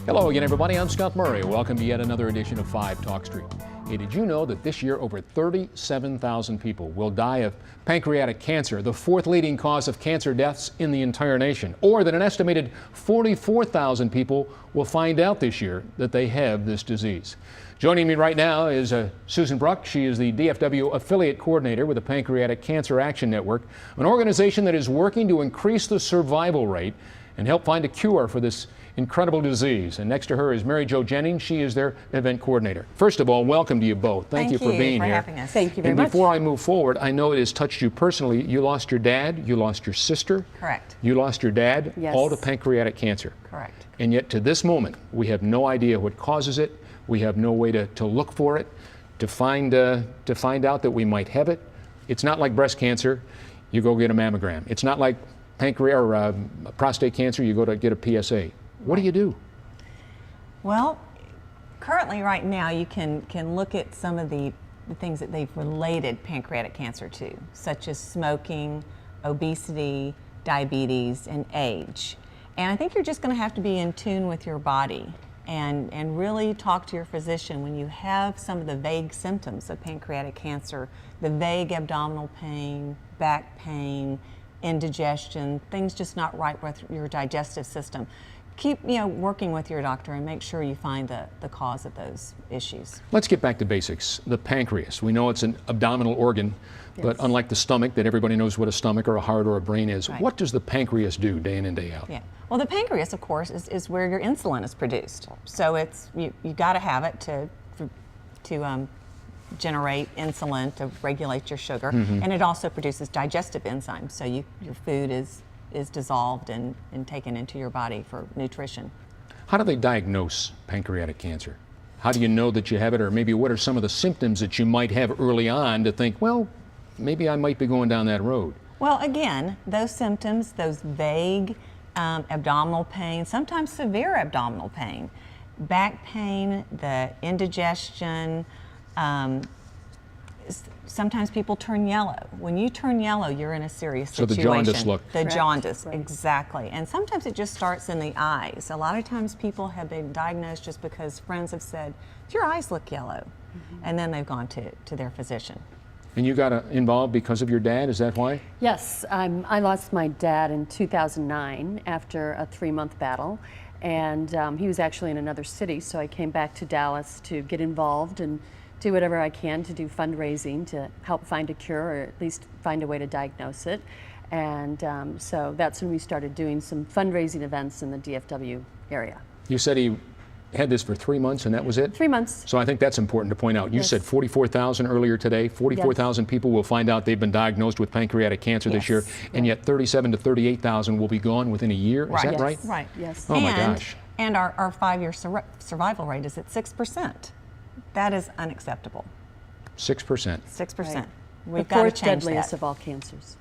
Hello again, everybody. I'm Scott Murray. Welcome to yet another edition of 5 Talk Street. Hey, did you know that this year over 37,000 people will die of pancreatic cancer, the fourth leading cause of cancer deaths in the entire nation? Or that an estimated 44,000 people will find out this year that they have this disease? Joining me right now is Susan Bruck. She is the DFW affiliate coordinator with the Pancreatic Cancer Action Network, an organization that is working to increase the survival rate and help find a cure for this incredible disease. And next to her is Mary Jo Jennings. She is their event coordinator. First of all, welcome to you both. Thank you for being here. Having us. Thank you very much. And before I move forward, I know it has touched you personally. You lost your dad, you lost your sister. Correct. You lost your dad, Yes. all to pancreatic cancer. Correct. And yet to this moment, we have no idea what causes it. We have no way to look for it, to find out that we might have it. It's not like breast cancer. You go get a mammogram. It's not like prostate cancer. You go to get a PSA. What do you do? Well, currently right now you can look at some of the things that they've related pancreatic cancer to, such as smoking, obesity, diabetes, and age. And I think you're just going to have to be in tune with your body and really talk to your physician when you have some of the vague symptoms of pancreatic cancer, the vague abdominal pain, back pain, indigestion, things just not right with your digestive system. Keep working with your doctor and make sure you find the cause of those issues. Let's get back to basics. The pancreas. We know it's an abdominal organ, but Yes. unlike the stomach, that everybody knows what a stomach or a heart or a brain is. Right. What does the pancreas do day in and day out? Yeah. Well, the pancreas, of course, is where your insulin is produced. So it's you got to have it to generate insulin to regulate your sugar, and it also produces digestive enzymes. So your food is dissolved and taken into your body for nutrition. How do they diagnose pancreatic cancer? How do you know that you have it, or maybe what are some of the symptoms that you might have early on to think, well, maybe I might be going down that road? Well, again, those symptoms, those vague abdominal pain, sometimes severe abdominal pain, back pain, the indigestion, sometimes people turn yellow. When you turn yellow, you're in a serious situation. So the jaundice look. The Correct. jaundice, Right. Exactly. And sometimes it just starts in the eyes. A lot of times people have been diagnosed just because friends have said, your eyes look yellow. And then they've gone to their physician. And you got involved because of your dad, is that why? Yes, I lost my dad in 2009 after a 3-month battle, and he was actually in another city, so I came back to Dallas to get involved and do whatever I can to do fundraising to help find a cure, or at least find a way to diagnose it. And so that's when we started doing some fundraising events in the DFW area. You said he had this for 3 months and that was it? 3 months. So I think that's important to point out. You Yes. said 44,000 earlier today. 44,000 people will find out they've been diagnosed with pancreatic cancer this Yes. year, and yet 37 to 38,000 will be gone within a year. Is Right. that Yes. right? Right. Yes. Oh my gosh. And our 5-year survival rate is at 6%. That is unacceptable. 6%. 6%. Right. We've The got to fourth change deadliest that. of all cancers.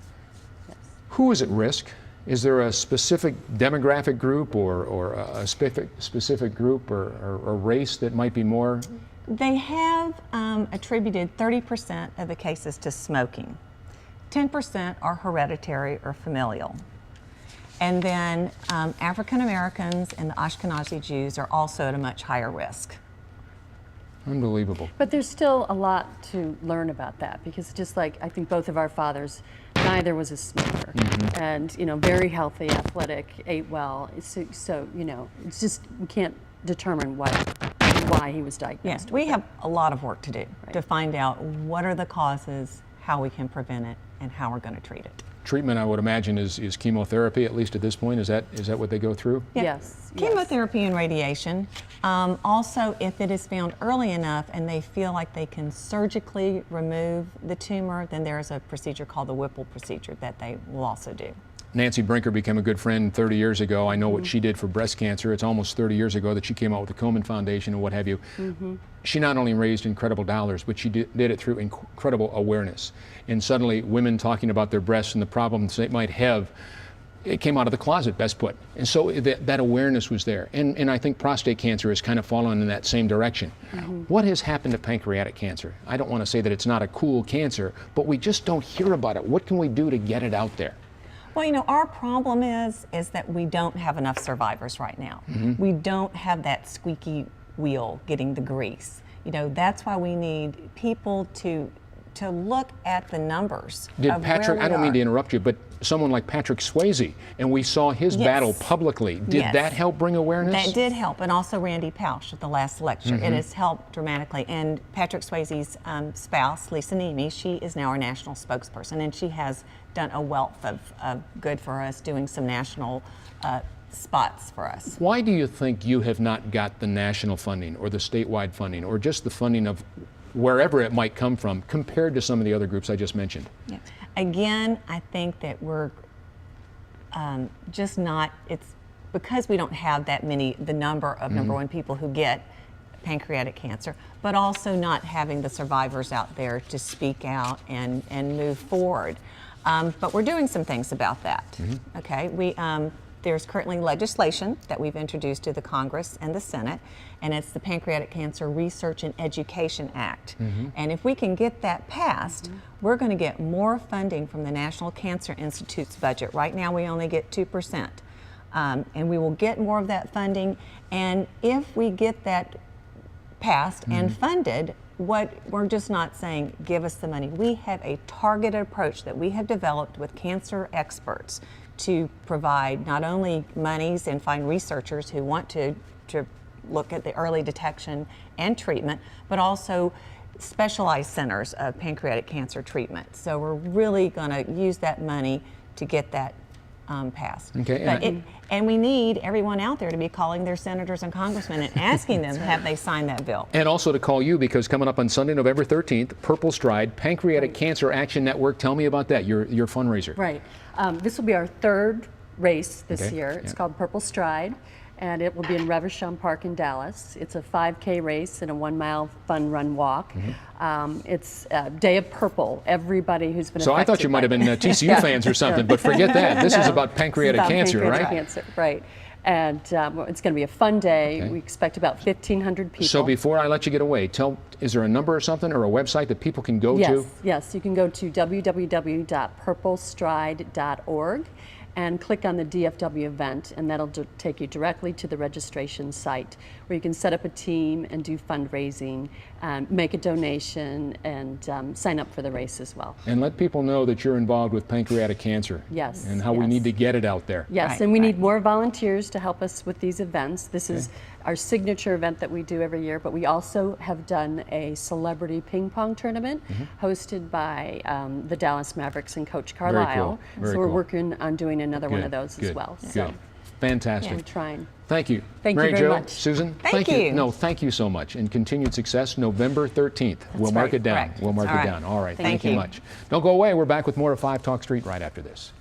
Yes. Who is at risk? Is there a specific demographic group or a specific group or race that might be more? They have attributed 30% of the cases to smoking. 10% are hereditary or familial. And then African Americans and the Ashkenazi Jews are also at a much higher risk. Unbelievable. But there's still a lot to learn about that, because just like I think both of our fathers, neither was a smoker, and very healthy, athletic, ate well. So it's just we can't determine why he was diagnosed. Yes, with we it. have a lot of work to do Right. to find out what are the causes, how we can prevent it, and how we're going to treat it. Treatment, I would imagine, is chemotherapy, at least at this point. Is that what they go through? Yeah. Yes. Chemotherapy and radiation. Also, if it is found early enough and they feel like they can surgically remove the tumor, then there's a procedure called the Whipple procedure that they will also do. Nancy Brinker became a good friend 30 years ago. I know what she did for breast cancer. It's almost 30 years ago that she came out with the Komen Foundation and what have you. She not only raised incredible dollars, but she did it through incredible awareness. And suddenly women talking about their breasts and the problems they might have, it came out of the closet, best put. And so that awareness was there. And I think prostate cancer has kind of fallen in that same direction. What has happened to pancreatic cancer? I don't want to say that it's not a cool cancer, but we just don't hear about it. What can we do to get it out there? Well, you know, our problem is that we don't have enough survivors right now. We don't have that squeaky wheel getting the grease. You know, that's why we need people to look at the numbers. Did of Patrick, where we I don't mean are. to interrupt you, but someone like Patrick Swayze, and we saw his Yes. battle publicly. Did Yes. that help bring awareness? That did help, and also Randy Pausch at the last lecture. It has helped dramatically. And Patrick Swayze's spouse, Lisa Nemi, she is now our national spokesperson, and she has done a wealth of good for us, doing some national spots for us. Why do you think you have not got the national funding or the statewide funding or just the funding of wherever it might come from compared to some of the other groups I just mentioned? Yeah. Again, I think that we're just not, it's because we don't have that many, the number of number one people who get pancreatic cancer, but also not having the survivors out there to speak out and move forward. But we're doing some things about that. Okay, there's currently legislation that we've introduced to the Congress and the Senate, and it's the Pancreatic Cancer Research and Education Act. And if we can get that passed, we're going to get more funding from the National Cancer Institute's budget. Right now we only get 2%. And we will get more of that funding. And if we get that passed and funded, we're just not saying, give us the money. We have a targeted approach that we have developed with cancer experts to provide not only monies and find researchers who want to look at the early detection and treatment, but also specialized centers of pancreatic cancer treatment. So we're really going to use that money to get that passed. Okay, and we need everyone out there to be calling their senators and congressmen and asking them, have they signed that bill? And also to call you, because coming up on Sunday, November 13th, Purple Stride, Pancreatic Cancer Action Network. Tell me about that, your fundraiser. Right. This will be our third race this Okay, year. It's yeah. called Purple Stride, and it will be in Reverchon Park in Dallas. It's a 5K race and a 1-mile fun run walk. It's Day of Purple. Everybody who's been So I affected thought you might have by been TCU fans or something, but forget that. This is about pancreatic It's about cancer, pancreatic right? Cancer, right. And it's going to be a fun day. Okay. We expect about 1,500 people. So before I let you get away, is there a number or something or a website that people can go Yes, to? yes. You can go to www.purplestride.org and click on the DFW event, and that'll take you directly to the registration site where you can set up a team and do fundraising, make a donation, and sign up for the race as well. And let people know that you're involved with pancreatic cancer. Yes, And how we yes. need to get it out there. Yes, Right, and we right. need more volunteers to help us with these events. This is our signature event that we do every year, but we also have done a celebrity ping pong tournament hosted by the Dallas Mavericks and Coach Carlisle. Very So we're cool. working on doing another one Good, of those good, as well. Good. So Fantastic. we're trying. Thank you. Thank you Mary very Jo, much. Susan, Thank you. No, thank you so much. And continued success November 13th. We'll mark right, it down. correct. We'll mark All it right. down. All right. Thank Thank you you. much. Don't go away. We're back with more of 5 Talk Street right after this.